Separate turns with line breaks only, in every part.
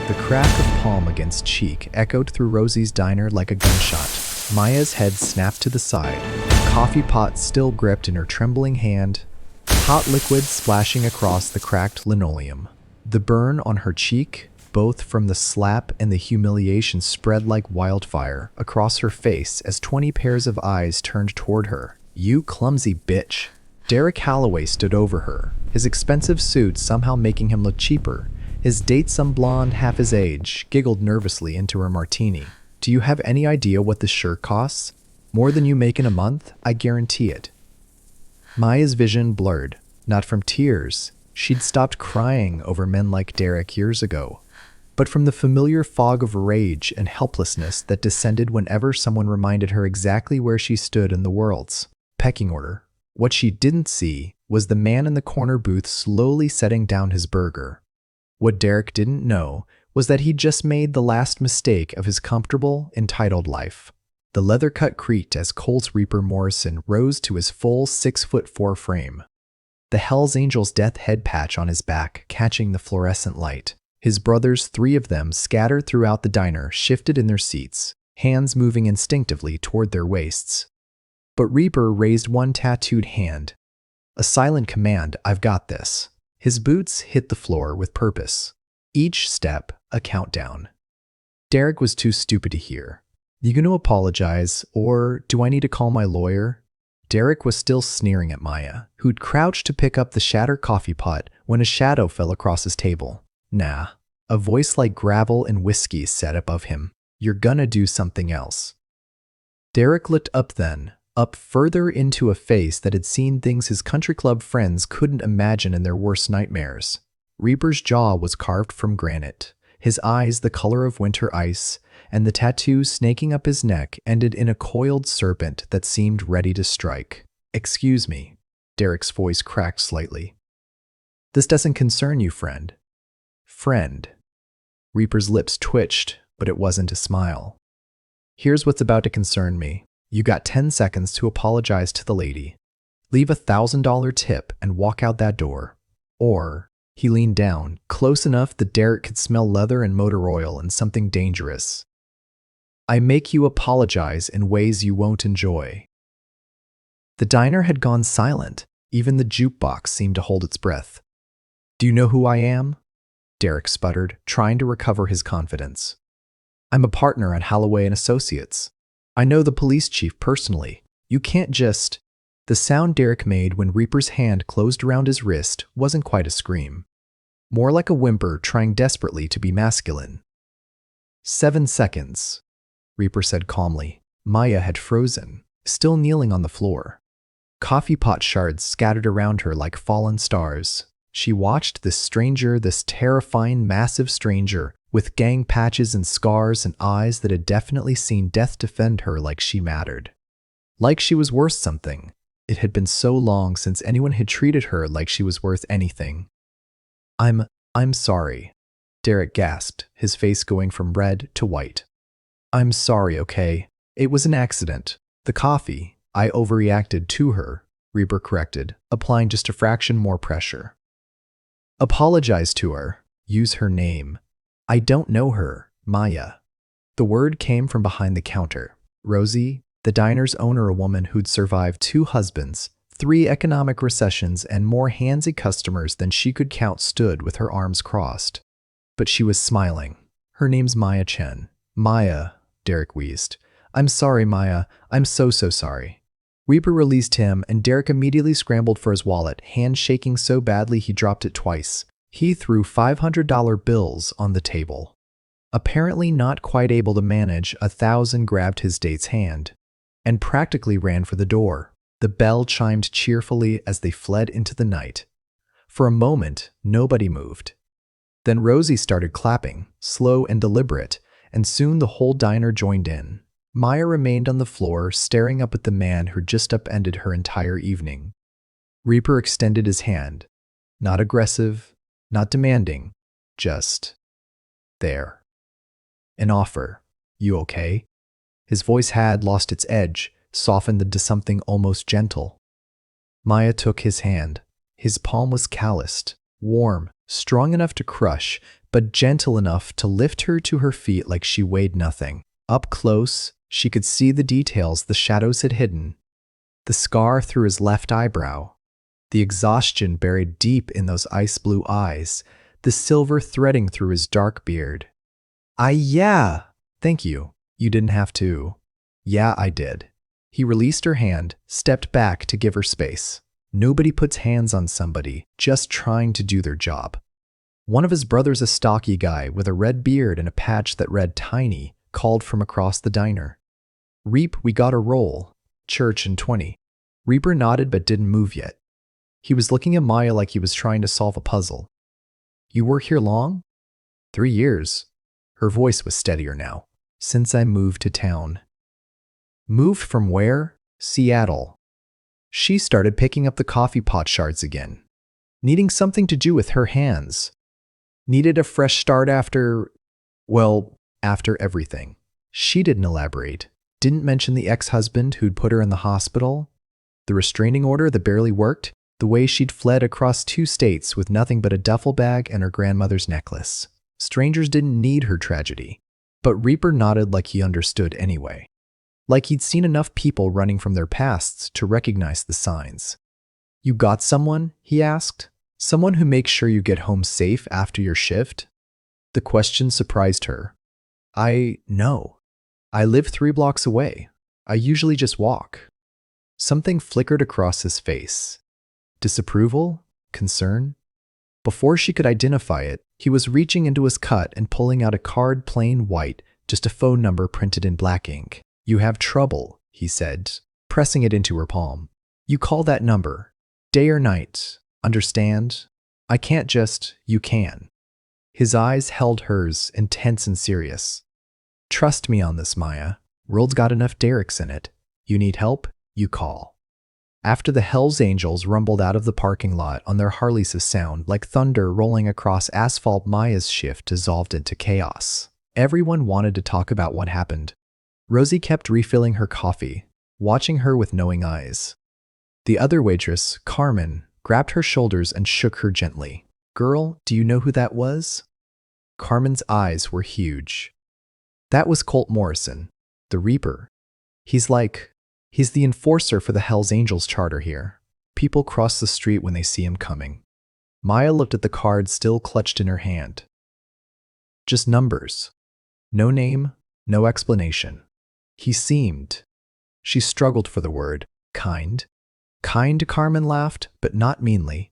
The crack of palm against cheek echoed through Rosie's diner like a gunshot. Maya's head snapped to the side, coffee pot still gripped in her trembling hand, hot liquid splashing across the cracked linoleum. The burn on her cheek, both from the slap and the humiliation, spread like wildfire across her face as 20 pairs of eyes turned toward her. "You clumsy bitch." Derek Holloway stood over her, his expensive suit somehow making him look cheaper. His date, some blonde half his age, giggled nervously into her martini. "Do you have any idea what this shirt costs? More than you make in a month, I guarantee it." Maya's vision blurred, not from tears. She'd stopped crying over men like Derek years ago, but from the familiar fog of rage and helplessness that descended whenever someone reminded her exactly where she stood in the world's pecking order. What she didn't see was the man in the corner booth slowly setting down his burger. What Derek didn't know was that he'd just made the last mistake of his comfortable, entitled life. The leather cut creaked as Cole's Reaper Morrison rose to his full 6'4" frame, the Hell's Angel's death head patch on his back catching the fluorescent light. His brothers, 3 of them scattered throughout the diner, shifted in their seats, hands moving instinctively toward their waists. But Reaper raised one tattooed hand. A silent command, "I've got this." His boots hit the floor with purpose. Each step, a countdown. Derek was too stupid to hear. "You gonna apologize, or do I need to call my lawyer?" Derek was still sneering at Maya, who'd crouched to pick up the shattered coffee pot when a shadow fell across his table. "Nah." A voice like gravel and whiskey said above him, "You're gonna do something else." Derek looked up then, up further into a face that had seen things his country club friends couldn't imagine in their worst nightmares. Reaper's jaw was carved from granite, his eyes the color of winter ice, and the tattoo snaking up his neck ended in a coiled serpent that seemed ready to strike. "Excuse me," Derek's voice cracked slightly. "This doesn't concern you, friend." "Friend." Reaper's lips twitched, but it wasn't a smile. "Here's what's about to concern me. You got 10 seconds to apologize to the lady. Leave a $1,000 tip and walk out that door. Or," he leaned down, close enough that Derek could smell leather and motor oil and something dangerous, "I make you apologize in ways you won't enjoy." The diner had gone silent. Even the jukebox seemed to hold its breath. "Do you know who I am?" Derek sputtered, trying to recover his confidence. "I'm a partner at Holloway & Associates. I know the police chief personally. You can't just—" The sound Derek made when Reaper's hand closed around his wrist wasn't quite a scream. More like a whimper trying desperately to be masculine. 7 seconds, Reaper said calmly. Maya had frozen, still kneeling on the floor. Coffee pot shards scattered around her like fallen stars. She watched this stranger, this terrifying, massive stranger, with gang patches and scars and eyes that had definitely seen death defend her like she mattered. Like she was worth something. It had been so long since anyone had treated her like she was worth anything. I'm sorry, Derek gasped, his face going from red to white. "I'm sorry, okay? It was an accident. The coffee. I overreacted to her," Reaper corrected, applying just a fraction more pressure. "Apologize to her. Use her name." "I don't know her, Maya." The word came from behind the counter. Rosie, the diner's owner, a woman who'd survived 2 husbands, 3 economic recessions, and more handsy customers than she could count, stood with her arms crossed. But she was smiling. "Her name's Maya Chen." "Maya," Derek wheezed. "I'm sorry, Maya. I'm so sorry." Reaper released him, and Derek immediately scrambled for his wallet, hand shaking so badly he dropped it twice. He threw $500 bills on the table. Apparently not quite able to manage, 1,000 grabbed his date's hand and practically ran for the door. The bell chimed cheerfully as they fled into the night. For a moment, nobody moved. Then Rosie started clapping, slow and deliberate, and soon the whole diner joined in. Maya remained on the floor, staring up at the man who'd just upended her entire evening. Reaper extended his hand. Not aggressive, not demanding, just there. An offer. "You okay?" His voice had lost its edge, softened into something almost gentle. Maya took his hand. His palm was calloused, Warm, strong enough to crush, but gentle enough to lift her to her feet like she weighed nothing. Up close, she could see the details the shadows had hidden. The scar through his left eyebrow, the exhaustion buried deep in those ice-blue eyes, the silver threading through his dark beard. Yeah. Thank you. You didn't have to. Yeah, I did. He released her hand, stepped back to give her space. Nobody puts hands on somebody just trying to do their job. One of his brothers, a stocky guy with a red beard and a patch that read Tiny, called from across the diner. Reap, we got a roll. Church in 20. Reaper nodded but didn't move yet. He was looking at Maya like he was trying to solve a puzzle. You work here long? 3 years. Her voice was steadier now. Since I moved to town. Moved from where? Seattle. She started picking up the coffee pot shards again. Needing something to do with her hands. Needed a fresh start after everything. She didn't elaborate. Didn't mention the ex-husband who'd put her in the hospital. The restraining order that barely worked. The way she'd fled across 2 states with nothing but a duffel bag and her grandmother's necklace. Strangers didn't need her tragedy. But Reaper nodded like he understood anyway. Like he'd seen enough people running from their pasts to recognize the signs. You got someone? He asked. Someone who makes sure you get home safe after your shift? The question surprised her. No. I live 3 blocks away. I usually just walk. Something flickered across his face. Disapproval? Concern? Before she could identify it, he was reaching into his cut and pulling out a card plain white, just a phone number printed in black ink. You have trouble, he said, pressing it into her palm. You call that number. Day or night. Understand? I can't just, you can. His eyes held hers, intense and serious. Trust me on this, Maya. World's got enough Derricks in it. You need help? You call. After the Hells Angels rumbled out of the parking lot on their Harleys, a sound like thunder rolling across asphalt, Maya's shift dissolved into chaos. Everyone wanted to talk about what happened. Rosie kept refilling her coffee, watching her with knowing eyes. The other waitress, Carmen, grabbed her shoulders and shook her gently. Girl, do you know who that was? Carmen's eyes were huge. That was Colt Morrison, the Reaper. He's the enforcer for the Hells Angels charter here. People cross the street when they see him coming. Maya looked at the card still clutched in her hand. Just numbers. No name, no explanation. He seemed. She struggled for the word. Kind. Kind, Carmen laughed, but not meanly.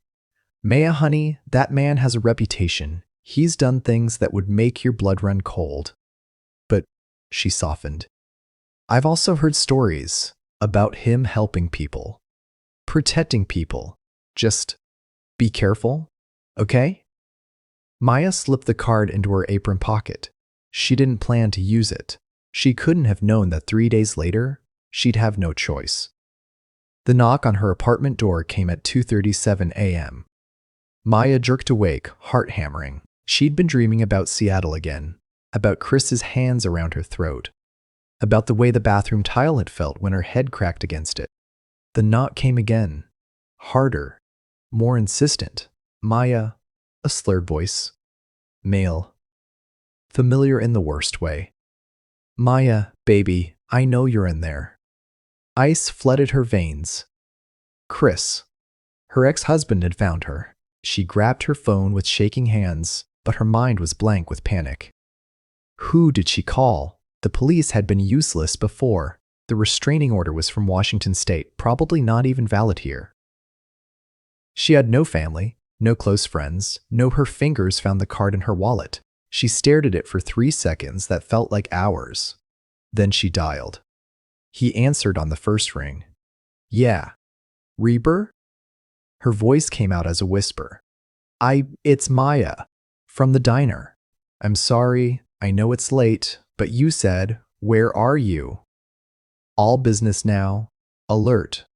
Maya, honey, that man has a reputation. He's done things that would make your blood run cold. But, she softened. I've also heard stories about him helping people. Protecting people. Just be careful, okay? Maya slipped the card into her apron pocket. She didn't plan to use it. She couldn't have known that 3 days later, she'd have no choice. The knock on her apartment door came at 2:37 a.m. Maya jerked awake, heart hammering. She'd been dreaming about Seattle again, about Chris's hands around her throat, about the way the bathroom tile had felt when her head cracked against it. The knock came again, harder, more insistent. Maya, a slurred voice. Male. Familiar in the worst way. Maya, baby, I know you're in there. Ice flooded her veins. Chris. Her ex-husband had found her. She grabbed her phone with shaking hands, but her mind was blank with panic. Who did she call? The police had been useless before. The restraining order was from Washington State, probably not even valid here. She had no family, no close friends, no her fingers found the card in her wallet. She stared at it for 3 seconds that felt like hours. Then she dialed. He answered on the first ring. Yeah. Reaper? Her voice came out as a whisper. It's Maya. From the diner. I'm sorry, I know it's late, but you said, where are you? All business now. Alert.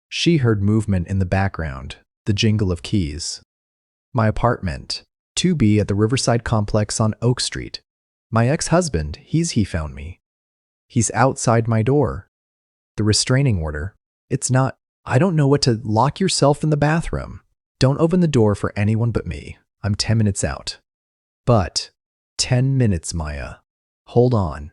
She heard movement in the background, the jingle of keys. My apartment. 2B at the Riverside Complex on Oak Street. My ex-husband, he found me. He's outside my door. The restraining order. It's not, I don't know what to lock yourself in the bathroom. Don't open the door for anyone but me. I'm 10 minutes out. But 10 minutes, Maya. Hold on.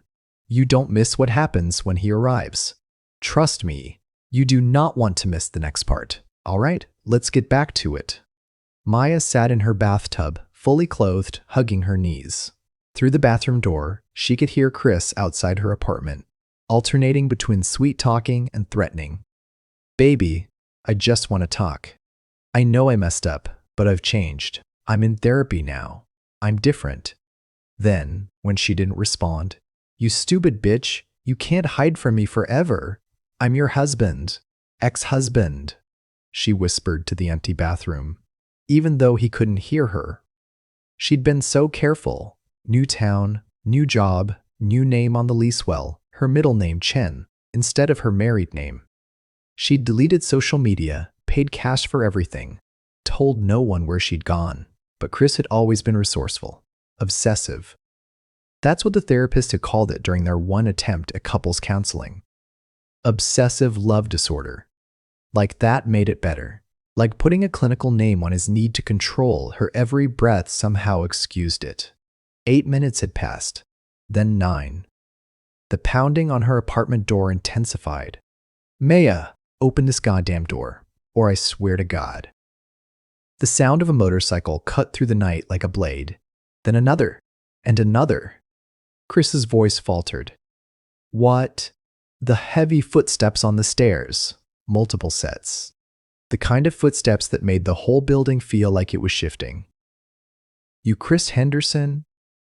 You don't miss what happens when he arrives. Trust me, you do not want to miss the next part. All right, let's get back to it. Maya sat in her bathtub, fully clothed, hugging her knees. Through the bathroom door, she could hear Chris outside her apartment, alternating between sweet talking and threatening. Baby, I just want to talk. I know I messed up, but I've changed. I'm in therapy now. I'm different. Then, when she didn't respond, you stupid bitch, you can't hide from me forever. I'm your husband, ex-husband, she whispered to the empty bathroom, even though he couldn't hear her. She'd been so careful. New town, new job, new name on the lease, well, her middle name Chen, instead of her married name. She'd deleted social media, paid cash for everything, told no one where she'd gone. But Chris had always been resourceful, obsessive. That's what the therapist had called it during their one attempt at couples counseling. Obsessive love disorder. Like that made it better. Like putting a clinical name on his need to control her every breath somehow excused it. 8 minutes had passed, then 9. The pounding on her apartment door intensified. Maya, open this goddamn door, or I swear to God. The sound of a motorcycle cut through the night like a blade. Then another, and another. Chris's voice faltered. What? The heavy footsteps on the stairs. Multiple sets. The kind of footsteps that made the whole building feel like it was shifting. You Chris Henderson?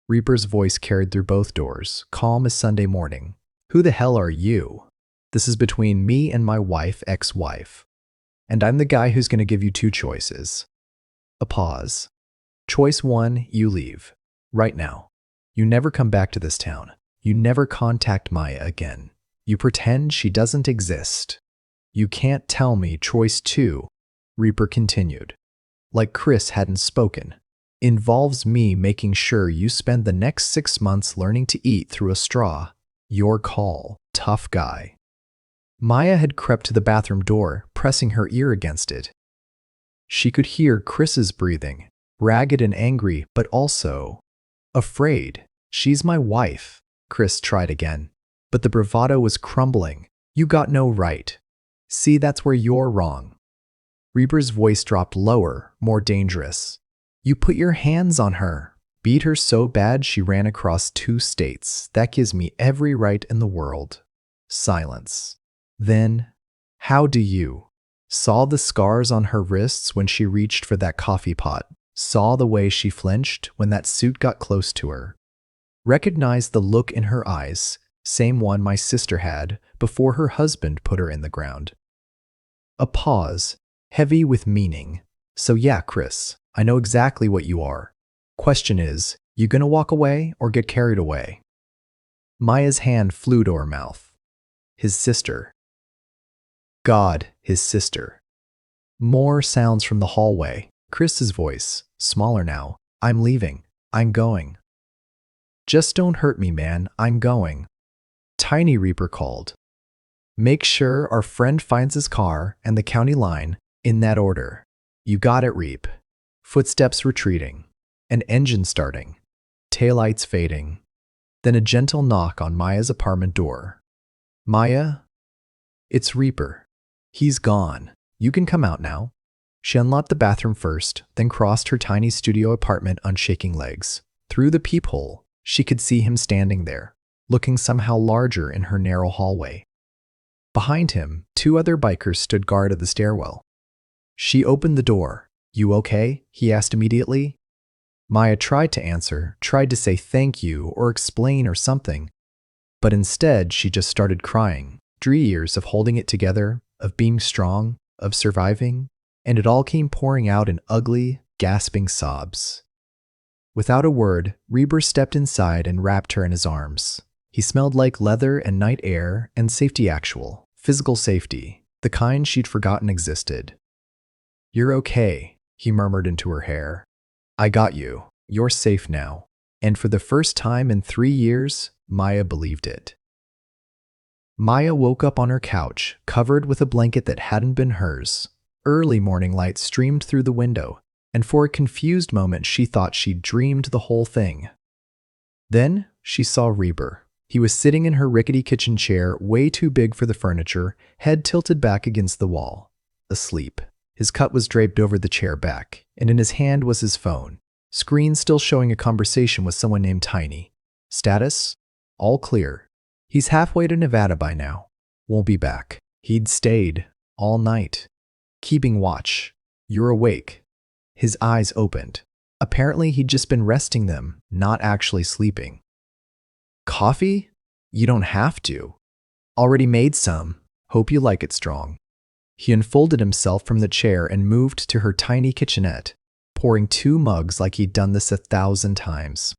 Reaper's voice carried through both doors, calm as Sunday morning. Who the hell are you? This is between me and my wife, ex-wife. And I'm the guy who's going to give you 2 choices. A pause. Choice 1, you leave. Right now. You never come back to this town. You never contact Maya again. You pretend she doesn't exist. You can't tell me choice 2, Reaper continued. Like Chris hadn't spoken. Involves me making sure you spend the next 6 months learning to eat through a straw. Your call, tough guy. Maya had crept to the bathroom door, pressing her ear against it. She could hear Chris's breathing, ragged and angry, but also afraid. She's my wife, Chris tried again. But the bravado was crumbling. You got no right. See, that's where you're wrong. Reaper's voice dropped lower, more dangerous. You put your hands on her. Beat her so bad she ran across 2 states. That gives me every right in the world. Silence. Then, how do you? Saw the scars on her wrists when she reached for that coffee pot. Saw the way she flinched when that suit got close to her. Recognized the look in her eyes, same one my sister had before her husband put her in the ground. A pause, heavy with meaning. So yeah, Chris, I know exactly what you are. Question is, you gonna walk away or get carried away? Maya's hand flew to her mouth. His sister. God, his sister. More sounds from the hallway. Chris's voice, smaller now. I'm leaving. I'm going. Just don't hurt me, man. I'm going. Tiny Reaper called. Make sure our friend finds his car and the county line, in that order. You got it, Reap. Footsteps retreating. An engine starting. Taillights fading. Then a gentle knock on Maya's apartment door. Maya? It's Reaper. He's gone. You can come out now. She unlocked the bathroom first, then crossed her tiny studio apartment on shaking legs. Through the peephole, she could see him standing there, looking somehow larger in her narrow hallway. Behind him, 2 other bikers stood guard at the stairwell. She opened the door. You okay? He asked immediately. Maya tried to answer, tried to say thank you or explain or something, but instead she just started crying. 3 years of holding it together, of being strong, of surviving, and it all came pouring out in ugly, gasping sobs. Without a word, Reber stepped inside and wrapped her in his arms. He smelled like leather and night air and safety, actual, physical safety, the kind she'd forgotten existed. You're okay, he murmured into her hair. I got you. You're safe now. And for the first time in 3 years, Maya believed it. Maya woke up on her couch, covered with a blanket that hadn't been hers. Early morning light streamed through the window, and for a confused moment she thought she'd dreamed the whole thing. Then she saw Reber. He was sitting in her rickety kitchen chair, way too big for the furniture, head tilted back against the wall, asleep. His coat was draped over the chair back, and in his hand was his phone, screen still showing a conversation with someone named Tiny. Status? All clear. He's halfway to Nevada by now. Won't be back. He'd stayed all night, keeping watch. You're awake. His eyes opened. Apparently he'd just been resting them, not actually sleeping. Coffee? You don't have to. Already made some. Hope you like it strong. He unfolded himself from the chair and moved to her tiny kitchenette, pouring 2 mugs like he'd done this 1,000 times.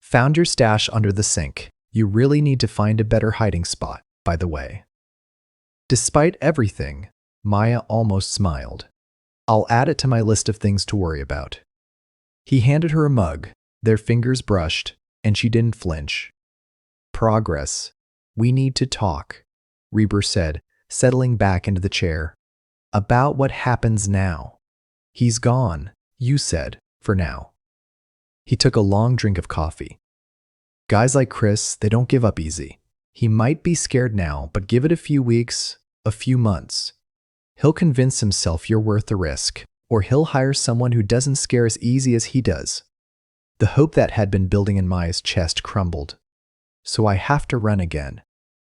Found your stash under the sink. You really need to find a better hiding spot, by the way. Despite everything, Maya almost smiled. I'll add it to my list of things to worry about. He handed her a mug, their fingers brushed, and she didn't flinch. Progress. We need to talk, Reber said, settling back into the chair. About what happens now. He's gone, you said, for now. He took a long drink of coffee. Guys like Chris, they don't give up easy. He might be scared now, but give it a few weeks, a few months. He'll convince himself you're worth the risk, or he'll hire someone who doesn't scare as easy as he does. The hope that had been building in Maya's chest crumbled. So I have to run again.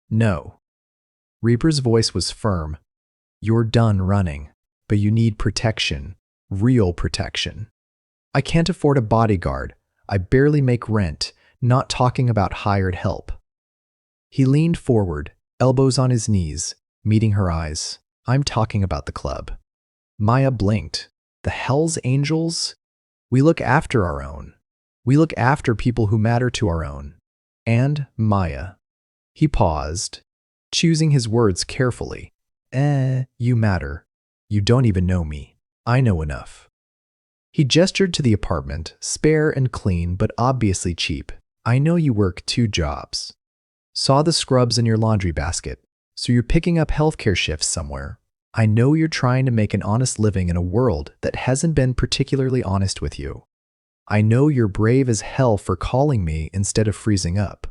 No. Reber's voice was firm. You're done running, but you need protection, real protection. I can't afford a bodyguard. I barely make rent, not talking about hired help. He leaned forward, elbows on his knees, meeting her eyes. I'm talking about the club. Maya blinked. The Hells Angels? We look after our own. We look after people who matter to our own. And Maya. He paused, choosing his words carefully. You matter. You don't even know me. I know enough. He gestured to the apartment, spare and clean, but obviously cheap. I know you work 2 jobs. Saw the scrubs in your laundry basket, so you're picking up healthcare shifts somewhere. I know you're trying to make an honest living in a world that hasn't been particularly honest with you. I know you're brave as hell for calling me instead of freezing up.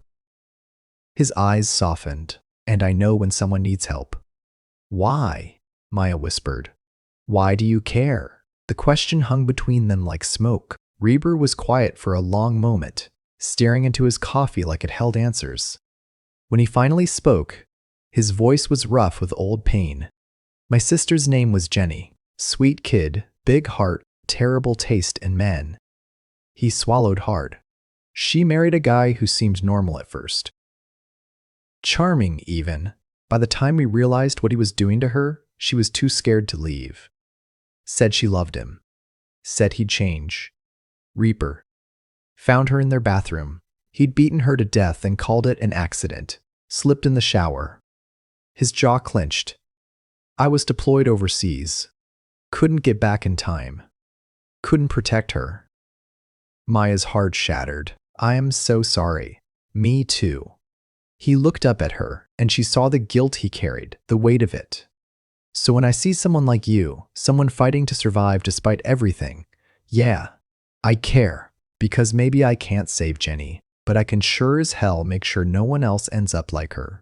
His eyes softened, and I know when someone needs help. Why? Maya whispered. Why do you care? The question hung between them like smoke. Reber was quiet for a long moment, staring into his coffee like it held answers. When he finally spoke, his voice was rough with old pain. My sister's name was Jenny. Sweet kid, big heart, terrible taste in men. He swallowed hard. She married a guy who seemed normal at first. Charming, even. By the time we realized what he was doing to her, she was too scared to leave. Said she loved him. Said he'd change. Reaper. Found her in their bathroom. He'd beaten her to death and called it an accident. Slipped in the shower. His jaw clenched. I was deployed overseas. Couldn't get back in time. Couldn't protect her. Maya's heart shattered. I am so sorry. Me too. He looked up at her, and she saw the guilt he carried, the weight of it. So when I see someone like you, someone fighting to survive despite everything, yeah, I care, because maybe I can't save Jenny, but I can sure as hell make sure no one else ends up like her.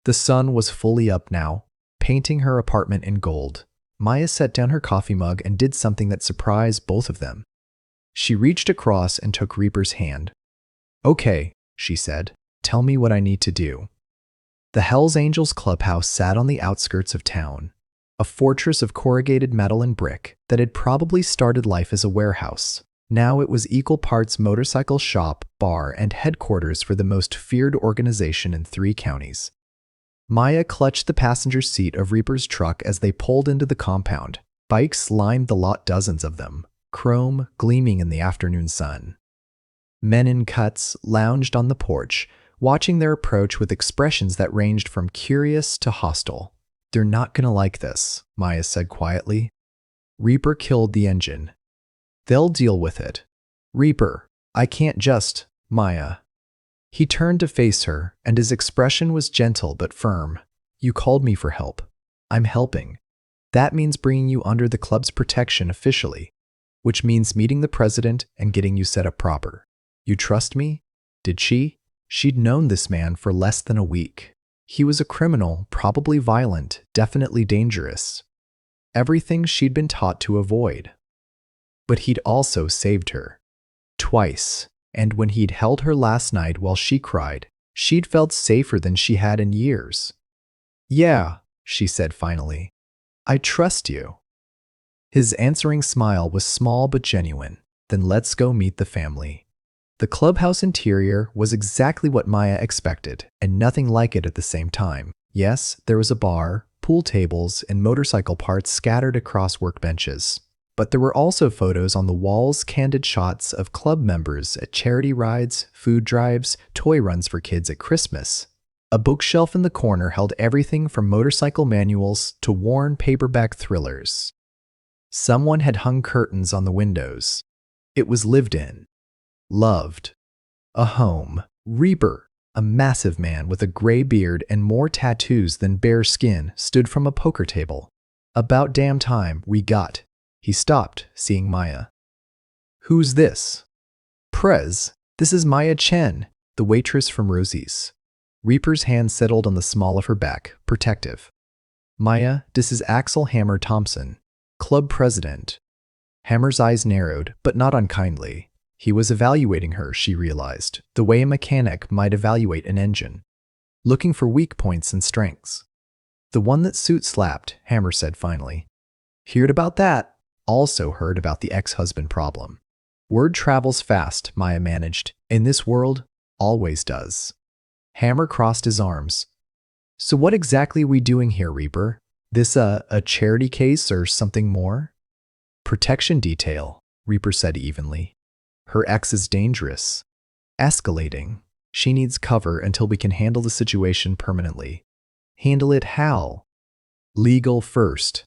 The sun was fully up now, painting her apartment in gold. Maya set down her coffee mug and did something that surprised both of them. She reached across and took Reaper's hand. Okay, she said, tell me what I need to do. The Hells Angels clubhouse sat on the outskirts of town, a fortress of corrugated metal and brick that had probably started life as a warehouse. Now it was equal parts motorcycle shop, bar, and headquarters for the most feared organization in 3 counties. Maya clutched the passenger seat of Reaper's truck as they pulled into the compound. Bikes lined the lot, dozens of them, chrome gleaming in the afternoon sun. Men in cuts lounged on the porch, watching their approach with expressions that ranged from curious to hostile. They're not gonna like this, Maya said quietly. Reaper killed the engine. They'll deal with it. Reaper, I can't just, Maya. He turned to face her, and his expression was gentle but firm. You called me for help. I'm helping. That means bringing you under the club's protection officially, which means meeting the president and getting you set up proper. You trust me? Did she? She'd known this man for less than a week. He was a criminal, probably violent, definitely dangerous. Everything she'd been taught to avoid. But he'd also saved her. Twice. And when he'd held her last night while she cried, she'd felt safer than she had in years. Yeah, she said finally. I trust you. His answering smile was small but genuine. Then let's go meet the family. The clubhouse interior was exactly what Maya expected, and nothing like it at the same time. Yes, there was a bar, pool tables, and motorcycle parts scattered across workbenches. But there were also photos on the walls, candid shots of club members at charity rides, food drives, toy runs for kids at Christmas. A bookshelf in the corner held everything from motorcycle manuals to worn paperback thrillers. Someone had hung curtains on the windows. It was lived in. Loved. A home. Reaper, a massive man with a gray beard and more tattoos than bare skin, stood from a poker table. About damn time we got. He stopped, seeing Maya. Who's this? Prez, this is Maya Chen, the waitress from Rosie's. Reaper's hand settled on the small of her back, protective. Maya, this is Axel Hammer Thompson, club president. Hammer's eyes narrowed, but not unkindly. He was evaluating her, she realized, the way a mechanic might evaluate an engine, looking for weak points and strengths. The one that suit slapped, Hammer said finally. Heard about that. Also heard about the ex-husband problem. Word travels fast, Maya managed. In this world, always does. Hammer crossed his arms. So what exactly are we doing here, Reaper? This a charity case or something more? Protection detail, Reaper said evenly. Her ex is dangerous. Escalating. She needs cover until we can handle the situation permanently. Handle it how? Legal first.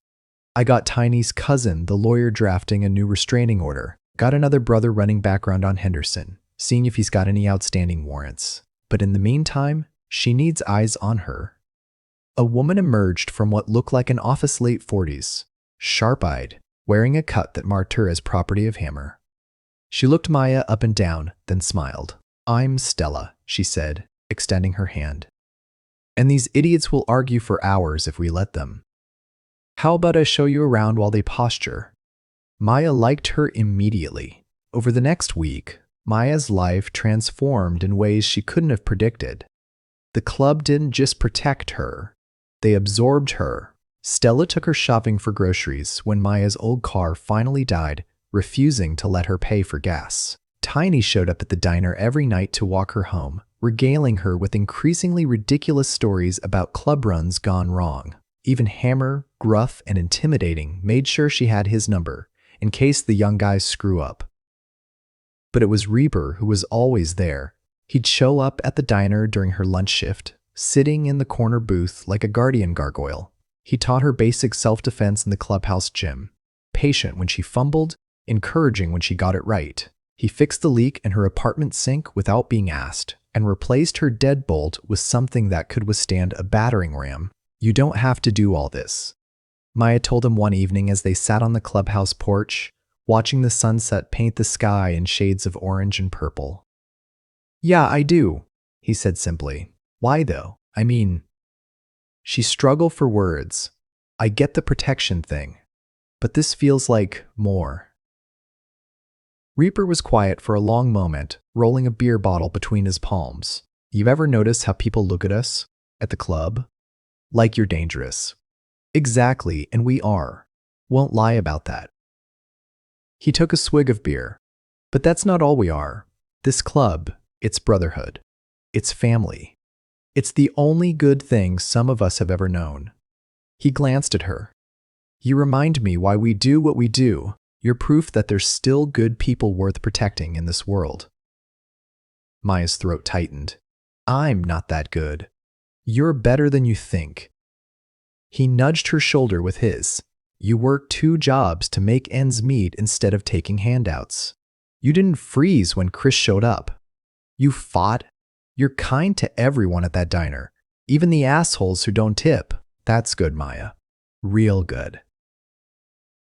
I got Tiny's cousin, the lawyer, drafting a new restraining order. Got another brother running background on Henderson, seeing if he's got any outstanding warrants. But in the meantime, she needs eyes on her. A woman emerged from what looked like an office late 40s, sharp-eyed, wearing a cut that marked her as property of Hammer. She looked Maya up and down, then smiled. I'm Stella, she said, extending her hand. And these idiots will argue for hours if we let them. How about I show you around while they posture? Maya liked her immediately. Over the next week, Maya's life transformed in ways she couldn't have predicted. The club didn't just protect her, they absorbed her. Stella took her shopping for groceries when Maya's old car finally died, refusing to let her pay for gas. Tiny showed up at the diner every night to walk her home, regaling her with increasingly ridiculous stories about club runs gone wrong. Even Hammer, gruff and intimidating, made sure she had his number, in case the young guys screw up. But it was Reaper who was always there. He'd show up at the diner during her lunch shift, sitting in the corner booth like a guardian gargoyle. He taught her basic self-defense in the clubhouse gym. Patient when she fumbled, encouraging when she got it right. He fixed the leak in her apartment sink without being asked, and replaced her deadbolt with something that could withstand a battering ram. You don't have to do all this, Maya told him one evening as they sat on the clubhouse porch, watching the sunset paint the sky in shades of orange and purple. Yeah, I do, he said simply. Why though? I mean... She struggled for words. I get the protection thing, but this feels like more. Reaper was quiet for a long moment, rolling a beer bottle between his palms. You ever notice how people look at us? At the club? Like you're dangerous. Exactly, and we are. Won't lie about that. He took a swig of beer. But that's not all we are. This club, it's brotherhood. It's family. It's the only good thing some of us have ever known. He glanced at her. You remind me why we do what we do. You're proof that there's still good people worth protecting in this world. Maya's throat tightened. I'm not that good. You're better than you think. He nudged her shoulder with his. You work 2 jobs to make ends meet instead of taking handouts. You didn't freeze when Chris showed up. You fought. You're kind to everyone at that diner, even the assholes who don't tip. That's good, Maya. Real good.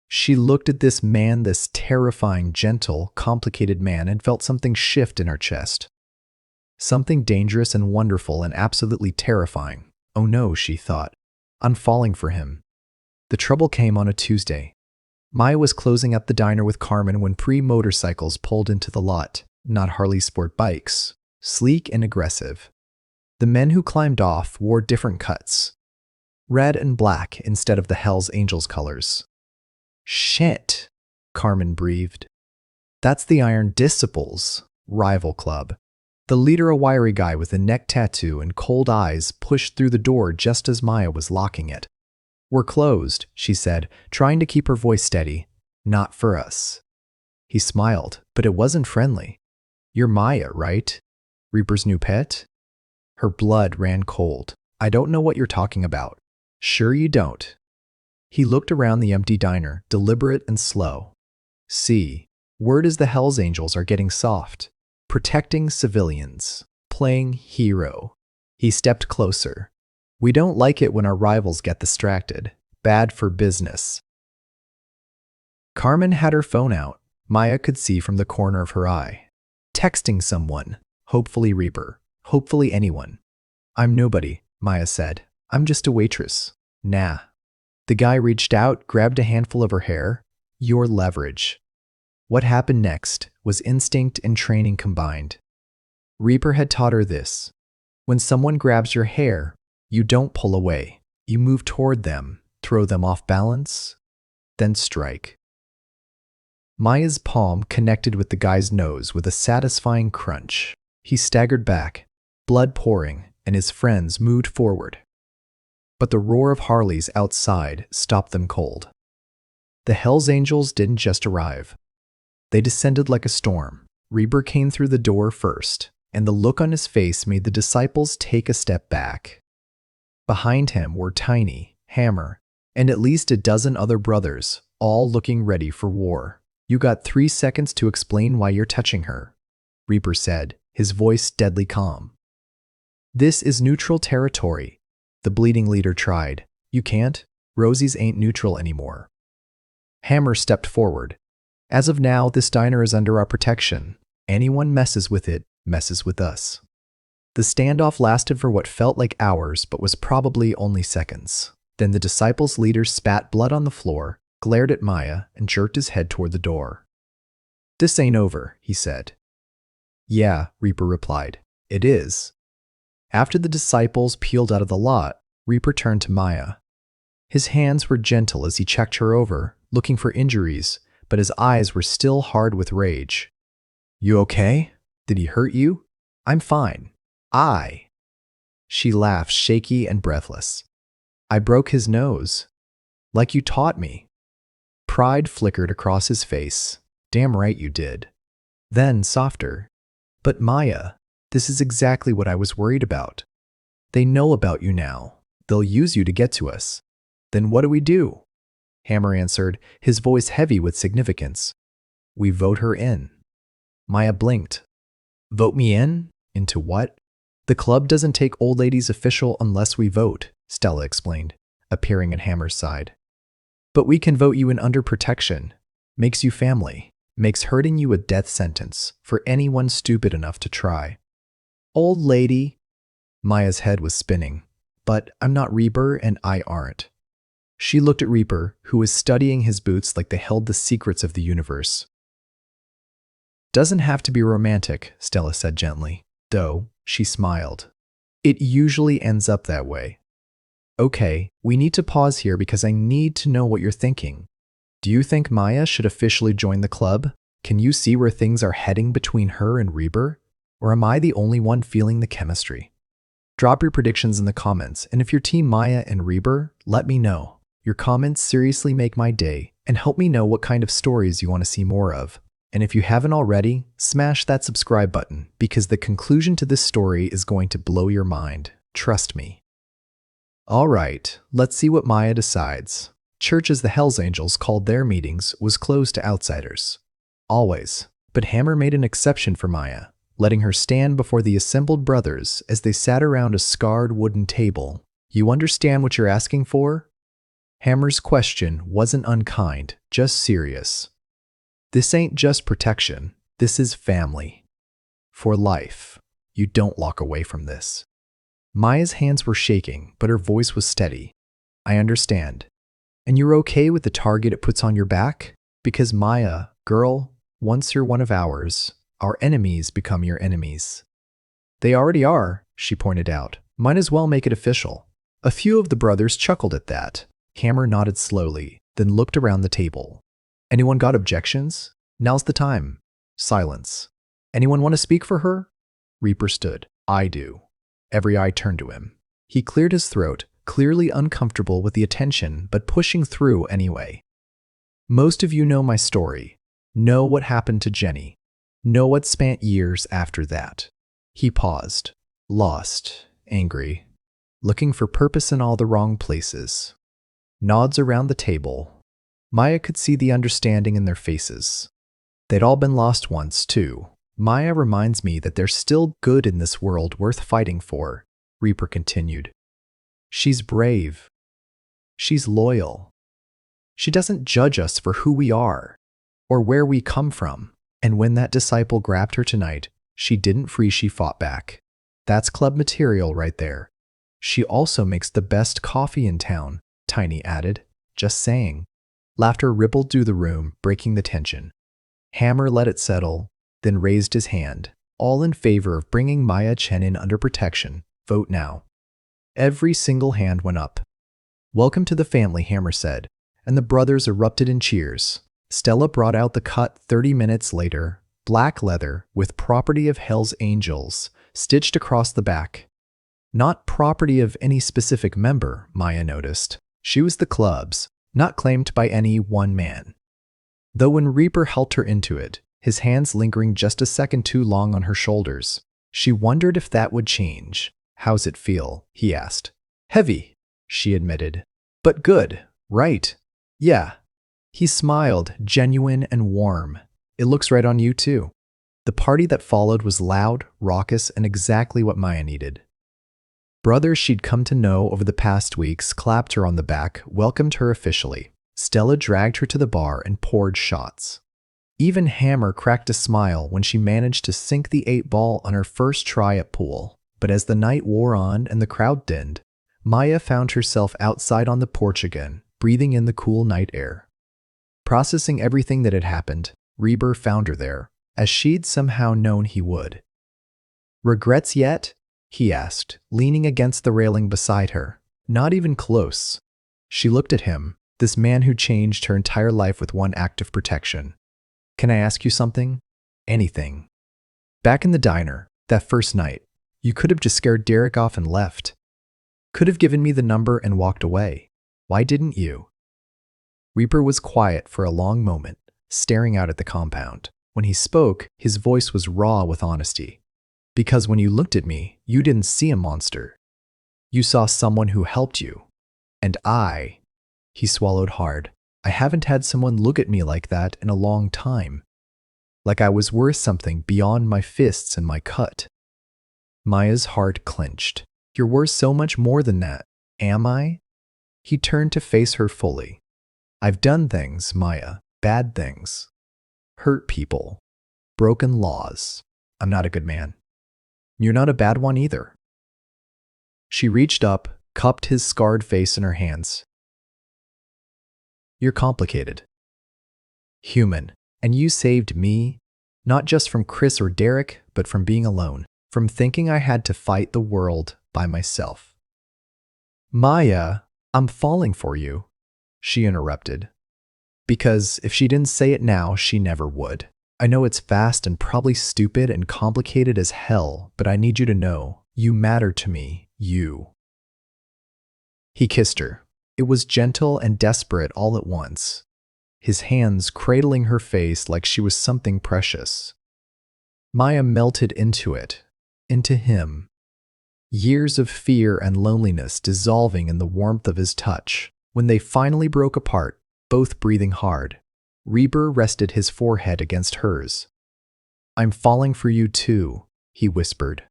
She looked at this man, this terrifying, gentle, complicated man, and felt something shift in her chest. Something dangerous and wonderful and absolutely terrifying. Oh no, she thought. I'm falling for him. The trouble came on a Tuesday. Maya was closing up the diner with Carmen when motorcycles pulled into the lot, not Harley sport bikes, sleek and aggressive. The men who climbed off wore different cuts. Red and black instead of the Hells Angels colors. Shit, Carmen breathed. That's the Iron Disciples rival club. The leader, a wiry guy with a neck tattoo and cold eyes, pushed through the door just as Maya was locking it. We're closed, she said, trying to keep her voice steady. Not for us. He smiled, but it wasn't friendly. You're Maya, right? Reaper's new pet? Her blood ran cold. I don't know what you're talking about. Sure you don't. He looked around the empty diner, deliberate and slow. See, word is the Hells Angels are getting soft. Protecting civilians. Playing hero. He stepped closer. We don't like it when our rivals get distracted. Bad for business. Carmen had her phone out. Maya could see from the corner of her eye. Texting someone. Hopefully Reaper. Hopefully anyone. I'm nobody, Maya said. I'm just a waitress. Nah. The guy reached out, grabbed a handful of her hair. Your leverage. What happened next was instinct and training combined. Reaper had taught her this. When someone grabs your hair, you don't pull away. You move toward them, throw them off balance, then strike. Maya's palm connected with the guy's nose with a satisfying crunch. He staggered back, blood pouring, and his friends moved forward. But the roar of Harleys outside stopped them cold. The Hells Angels didn't just arrive. They descended like a storm. Reaper came through the door first, and the look on his face made the disciples take a step back. Behind him were Tiny, Hammer, and at least a dozen other brothers, all looking ready for war. You got 3 seconds to explain why you're touching her, Reaper said, his voice deadly calm. This is neutral territory, the bleeding leader tried. You can't? Rosie's ain't neutral anymore. Hammer stepped forward. As of now, this diner is under our protection. Anyone messes with it, messes with us. The standoff lasted for what felt like hours, but was probably only seconds. Then the disciples' leader spat blood on the floor, glared at Maya, and jerked his head toward the door. This ain't over, he said. Yeah, Reaper replied. It is. After the disciples peeled out of the lot, Reaper turned to Maya. His hands were gentle as he checked her over, looking for injuries, but his eyes were still hard with rage. You okay? Did he hurt you? I'm fine. She laughed, shaky and breathless. I broke his nose. Like you taught me. Pride flickered across his face. Damn right you did. Then, softer. But Maya, this is exactly what I was worried about. They know about you now. They'll use you to get to us. Then what do we do? Hammer answered, his voice heavy with significance. We vote her in. Maya blinked. Vote me in? Into what? The club doesn't take old ladies official unless we vote, Stella explained, appearing at Hammer's side. But we can vote you in under protection. Makes you family. Makes hurting you a death sentence for anyone stupid enough to try. Old lady. Maya's head was spinning. But I'm not Reaper and I aren't. She looked at Reaper, who was studying his boots like they held the secrets of the universe. Doesn't have to be romantic, Stella said gently. Though, she smiled. It usually ends up that way. Okay, we need to pause here because I need to know what you're thinking. Do you think Maya should officially join the club? Can you see where things are heading between her and Reaper? Or am I the only one feeling the chemistry? Drop your predictions in the comments, and if you're team Maya and Reaper, let me know. Your comments seriously make my day and help me know what kind of stories you want to see more of. And if you haven't already, smash that subscribe button because the conclusion to this story is going to blow your mind. Trust me. Alright, let's see what Maya decides. Church, as the Hells Angels called their meetings, was closed to outsiders. Always. But Hammer made an exception for Maya, letting her stand before the assembled brothers as they sat around a scarred wooden table. You understand what you're asking for? Hammer's question wasn't unkind, just serious. This ain't just protection. This is family. For life. You don't walk away from this. Maya's hands were shaking, but her voice was steady. I understand. And you're okay with the target it puts on your back? Because Maya, girl, once you're one of ours, our enemies become your enemies. They already are, she pointed out. Might as well make it official. A few of the brothers chuckled at that. Hammer nodded slowly, then looked around the table. Anyone got objections? Now's the time. Silence. Anyone want to speak for her? Reaper stood. I do. Every eye turned to him. He cleared his throat, clearly uncomfortable with the attention, but pushing through anyway. Most of you know my story. Know what happened to Jenny. Know what spanned years after that. He paused, lost, angry, looking for purpose in all the wrong places. Nods around the table. Maya could see the understanding in their faces. They'd all been lost once, too. Maya reminds me that there's still good in this world worth fighting for, Reaper continued. She's brave. She's loyal. She doesn't judge us for who we are or where we come from. And when that disciple grabbed her tonight, she didn't freeze, she fought back. That's club material right there. She also makes the best coffee in town, Tiny added. Just saying. Laughter rippled through the room, breaking the tension. Hammer let it settle, then raised his hand, all in favor of bringing Maya Chen in under protection. Vote now. Every single hand went up. Welcome to the family, Hammer said, and the brothers erupted in cheers. Stella brought out the cut 30 minutes later, black leather with property of Hell's Angels stitched across the back. Not property of any specific member, Maya noticed. She was the club's, not claimed by any one man. Though when Reaper helped her into it, his hands lingering just a second too long on her shoulders, she wondered if that would change. How's it feel? He asked. Heavy, she admitted. But good, right? Yeah. He smiled, genuine and warm. It looks right on you too. The party that followed was loud, raucous, and exactly what Maya needed. Brothers she'd come to know over the past weeks clapped her on the back, welcomed her officially. Stella dragged her to the bar and poured shots. Even Hammer cracked a smile when she managed to sink the 8-ball on her first try at pool. But as the night wore on and the crowd thinned, Maya found herself outside on the porch again, breathing in the cool night air. Processing everything that had happened, Reaper found her there, as she'd somehow known he would. Regrets yet? He asked, leaning against the railing beside her. Not even close. She looked at him, this man who changed her entire life with one act of protection. Can I ask you something? Anything. Back in the diner, that first night, you could have just scared Derek off and left. Could have given me the number and walked away. Why didn't you? Reaper was quiet for a long moment, staring out at the compound. When he spoke, his voice was raw with honesty. Because when you looked at me, you didn't see a monster. You saw someone who helped you. And he swallowed hard. I haven't had someone look at me like that in a long time. Like I was worth something beyond my fists and my cut. Maya's heart clenched. You're worth so much more than that, am I? He turned to face her fully. I've done things, Maya, bad things. Hurt people. Broken laws. I'm not a good man. You're not a bad one either. She reached up, cupped his scarred face in her hands. You're complicated. Human. And you saved me, not just from Chris or Derek, but from being alone. From thinking I had to fight the world by myself. Maya, I'm falling for you, she interrupted. Because if she didn't say it now, she never would. I know it's fast and probably stupid and complicated as hell, but I need you to know, you matter to me, you. He kissed her. It was gentle and desperate all at once, his hands cradling her face like she was something precious. Maya melted into it, into him. Years of fear and loneliness dissolving in the warmth of his touch. When they finally broke apart, both breathing hard, Reaper rested his forehead against hers. I'm falling for you too, he whispered.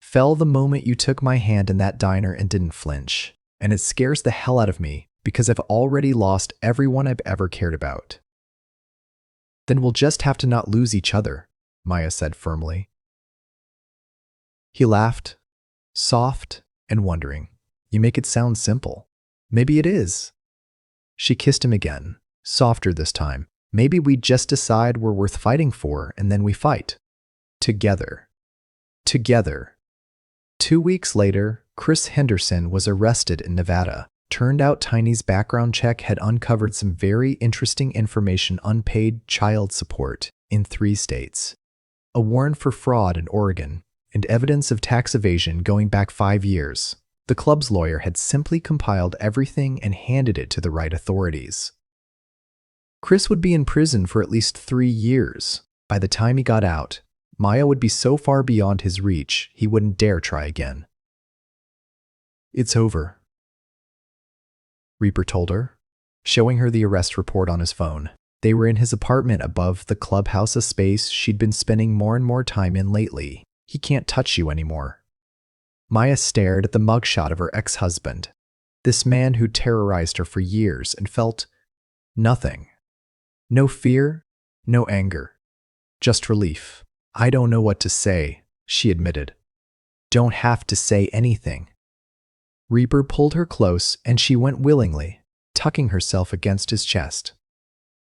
Fell the moment you took my hand in that diner and didn't flinch. And it scares the hell out of me, Because I've already lost everyone I've ever cared about. Then we'll just have to not lose each other, Maya said firmly. He laughed, soft and wondering. You make it sound simple. Maybe it is. She kissed him again, softer this time. Maybe we just decide we're worth fighting for and then we fight. Together. Together. 2 weeks later, Chris Henderson was arrested in Nevada. Turned out Tiny's background check had uncovered some very interesting information: unpaid child support in 3 states, a warrant for fraud in Oregon, and evidence of tax evasion going back 5 years. The club's lawyer had simply compiled everything and handed it to the right authorities. Chris would be in prison for at least 3 years. By the time he got out, Maya would be so far beyond his reach, he wouldn't dare try again. It's over, Reaper told her, showing her the arrest report on his phone. They were in his apartment above the clubhouse, a space she'd been spending more and more time in lately. He can't touch you anymore. Maya stared at the mugshot of her ex-husband, this man who terrorized her for years, and felt nothing. No fear, no anger, just relief. I don't know what to say, she admitted. Don't have to say anything. Reaper pulled her close and she went willingly, tucking herself against his chest.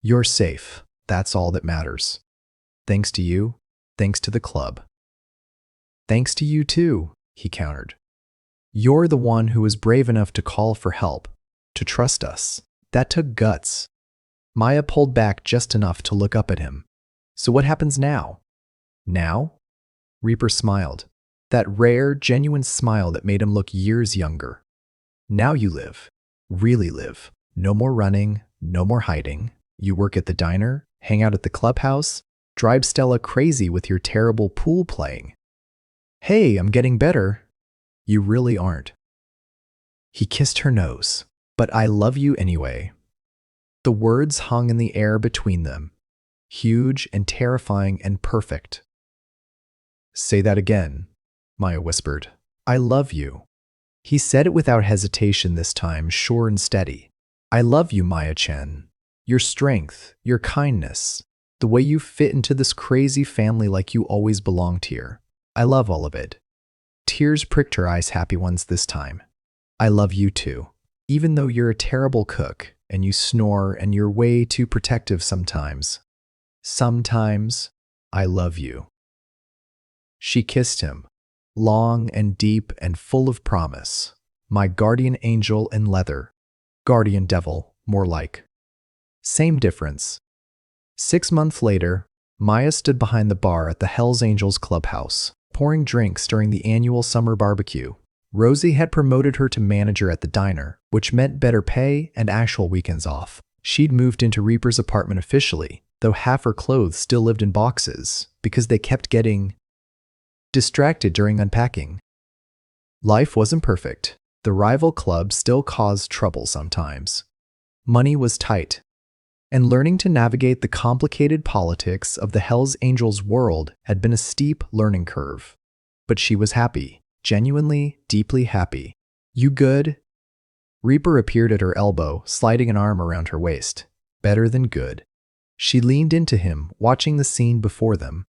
You're safe. That's all that matters. Thanks to you, thanks to the club. Thanks to you too, he countered. You're the one who was brave enough to call for help, to trust us. That took guts. Maya pulled back just enough to look up at him. So what happens now? Now? Reaper smiled. That rare, genuine smile that made him look years younger. Now you live. Really live. No more running, no more hiding. You work at the diner, hang out at the clubhouse, drive Stella crazy with your terrible pool playing. Hey, I'm getting better. You really aren't. He kissed her nose. But I love you anyway. The words hung in the air between them, huge and terrifying and perfect. Say that again, Maya whispered. I love you. He said it without hesitation this time, sure and steady. I love you, Maya Chen. Your strength, your kindness, the way you fit into this crazy family like you always belonged here. I love all of it. Tears pricked her eyes, happy ones this time. I love you too. Even though you're a terrible cook, and you snore, and you're way too protective sometimes. Sometimes, I love you. She kissed him, long and deep and full of promise. My guardian angel in leather. Guardian devil, more like. Same difference. 6 months later, Maya stood behind the bar at the Hells Angels clubhouse, pouring drinks during the annual summer barbecue. Rosie had promoted her to manager at the diner, which meant better pay and actual weekends off. She'd moved into Reaper's apartment officially, though half her clothes still lived in boxes because they kept getting distracted during unpacking. Life wasn't perfect. The rival club still caused trouble sometimes. Money was tight, and learning to navigate the complicated politics of the Hells Angels world had been a steep learning curve. But she was happy. Genuinely, deeply happy. You good? Reaper appeared at her elbow, sliding an arm around her waist. Better than good. She leaned into him, watching the scene before them.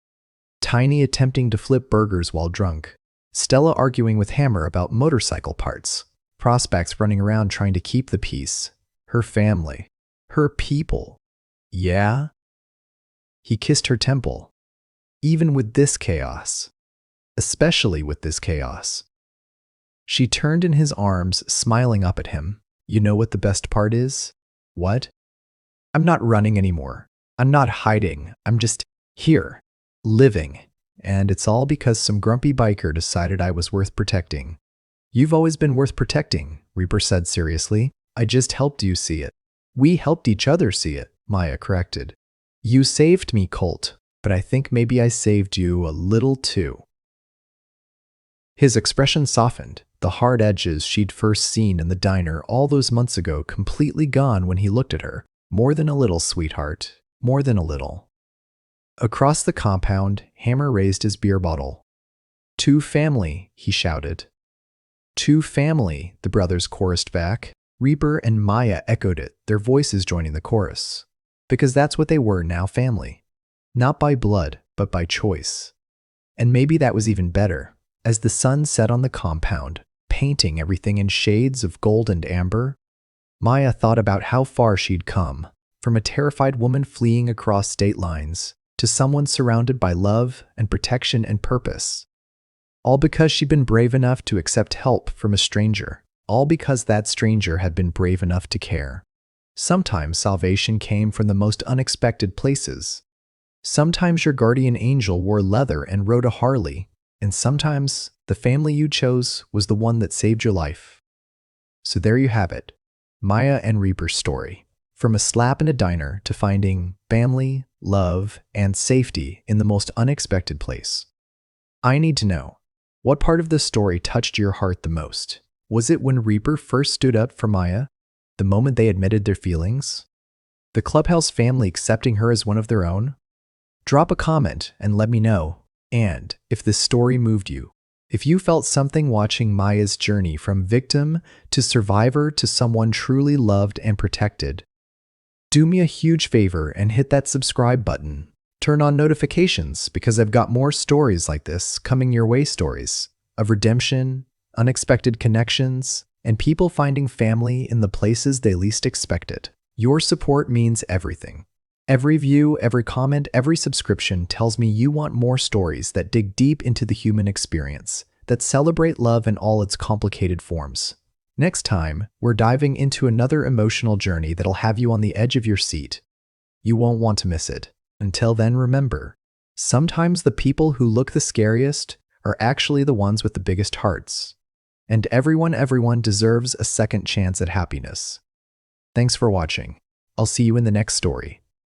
Tiny attempting to flip burgers while drunk. Stella arguing with Hammer about motorcycle parts. Prospects running around trying to keep the peace. Her family. Her people. Yeah? He kissed her temple. Even with this chaos. Especially with this chaos. She turned in his arms, smiling up at him. You know what the best part is? What? I'm not running anymore. I'm not hiding. I'm just here, living. And it's all because some grumpy biker decided I was worth protecting. You've always been worth protecting, Reaper said seriously. I just helped you see it. We helped each other see it, Maya corrected. You saved me, Colt, but I think maybe I saved you a little too. His expression softened, the hard edges she'd first seen in the diner all those months ago completely gone when he looked at her. More than a little, sweetheart. More than a little. Across the compound, Hammer raised his beer bottle. To family, he shouted. To family, the brothers chorused back. Reaper and Maya echoed it, their voices joining the chorus. Because that's what they were now, family. Not by blood, but by choice. And maybe that was even better. As the sun set on the compound, painting everything in shades of gold and amber, Maya thought about how far she'd come, from a terrified woman fleeing across state lines to someone surrounded by love and protection and purpose. All because she'd been brave enough to accept help from a stranger. All because that stranger had been brave enough to care. Sometimes salvation came from the most unexpected places. Sometimes your guardian angel wore leather and rode a Harley, and sometimes the family you chose was the one that saved your life. So there you have it, Maya and Reaper's story. From a slap in a diner to finding family, love, and safety in the most unexpected place. I need to know, what part of this story touched your heart the most? Was it when Reaper first stood up for Maya? The moment they admitted their feelings? The Clubhouse family accepting her as one of their own? Drop a comment and let me know. And if this story moved you, if you felt something watching Maya's journey from victim to survivor to someone truly loved and protected, do me a huge favor and hit that subscribe button. Turn on notifications because I've got more stories like this coming your way, stories of redemption, unexpected connections, and people finding family in the places they least expected. Your support means everything. Every view, every comment, every subscription tells me you want more stories that dig deep into the human experience, that celebrate love in all its complicated forms. Next time, we're diving into another emotional journey that'll have you on the edge of your seat. You won't want to miss it. Until then, remember, sometimes the people who look the scariest are actually the ones with the biggest hearts. And everyone deserves a second chance at happiness. Thanks for watching. I'll see you in the next story.